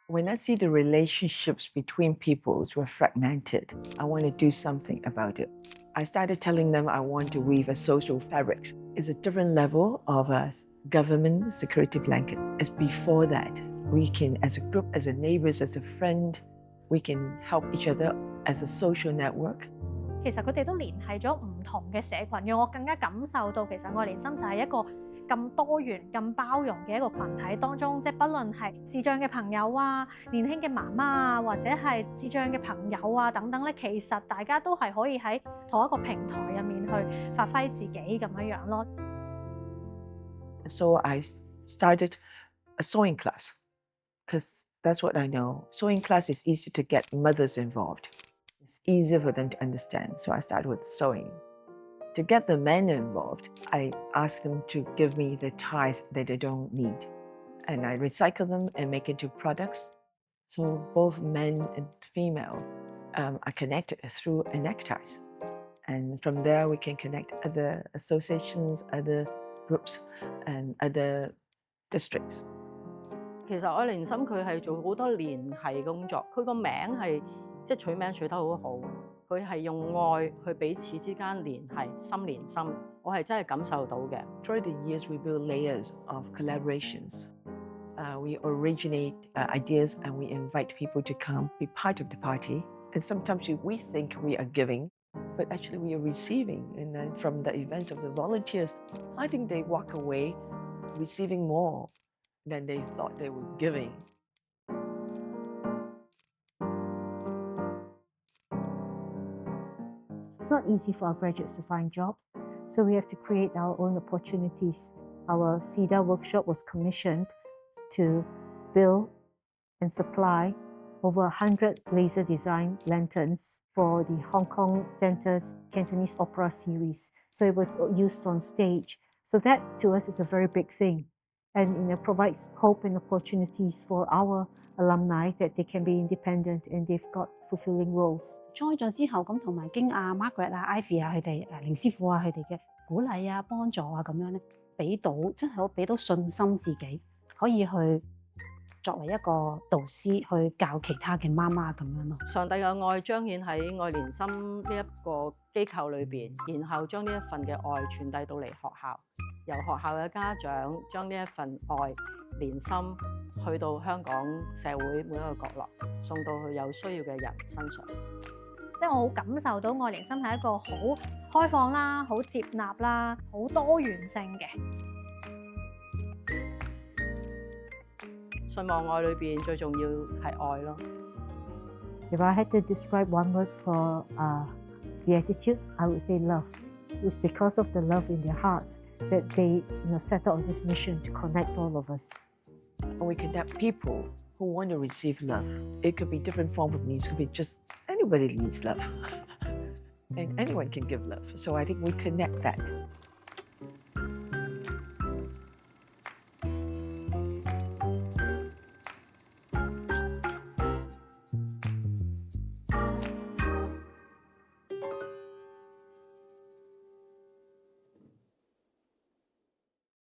When I see the relationships between peoples were fragmented, I want to do something about it. I started telling them I want to weave a social fabric. It's a different level of a government security blanket. It's before that. We can, as a group, as a neighbors, as a friend, we can help each other as a social network. 其實佢哋都聯繫咗唔同嘅社群，讓我更加感受到其實愛憐心就係一個咁多元、咁包容嘅一個群體當中，即係不論係智障嘅朋友啊、年輕嘅媽媽啊，或者係智障嘅朋友啊等等咧，其實大家都係可以喺同一個平台入面去發揮自己咁樣咯。So I started a sewing class because that's what I know. Sewing class is easy to get mothers involved. It's easier for them to understand. So I started with sewing. To get the men involved, I asked them to give me the ties that they don't need. And I recycle them and make into products. So both men and female are connected through neckties. And from there, we can connect other associations, other groups, and other districts. 其實愛憐心佢係做好多聯繫工作，佢個名係即係取名取得好好，佢係用愛去彼此之間聯繫，心連心，我係真係感受到嘅。Through the years, we build layers of collaborations. We originate ideas and we invite people to come be part of the party. And sometimes we think we are giving, but actually we are receiving. And then from the events of the volunteers, I think they walk away receiving more than they thought they were giving. It's not easy for our graduates to find jobs, so we have to create our own opportunities. Our CEDA workshop was commissioned to build and supply over 100 laser design lanterns for the Hong Kong Centre's Cantonese opera series. So it was used on stage. So that to us is a very big thing. And provides hope and opportunities for our alumni that they can be independent and they've got fulfilling roles. join 咗之後，咁同埋經阿 Margaret 啊、Ivy 啊佢哋凌師傅啊佢哋嘅鼓勵啊、幫助啊咁樣咧，俾到真係俾到信心自己，可以去作為一個導師去教其他嘅媽媽咁樣咯。上帝嘅愛彰顯喺愛憐心呢一個機構裏邊，然後將呢一份嘅愛傳遞到嚟學校，由學校嘅家長將呢一份愛憐心去到香港社會每一個角落，送到去有需要嘅人身上。即係我好感受到愛憐心係一個好開放啦、好接納啦、好多元性嘅。信望愛裏邊最重要係愛咯。If I had to describe one word for the attitudes, I would say love. It's because of the love in their hearts that they set out on this mission to connect all of us. And we connect people who want to receive love. It could be different form of needs. It could be just anybody needs love. And anyone can give love. So I think we connect that.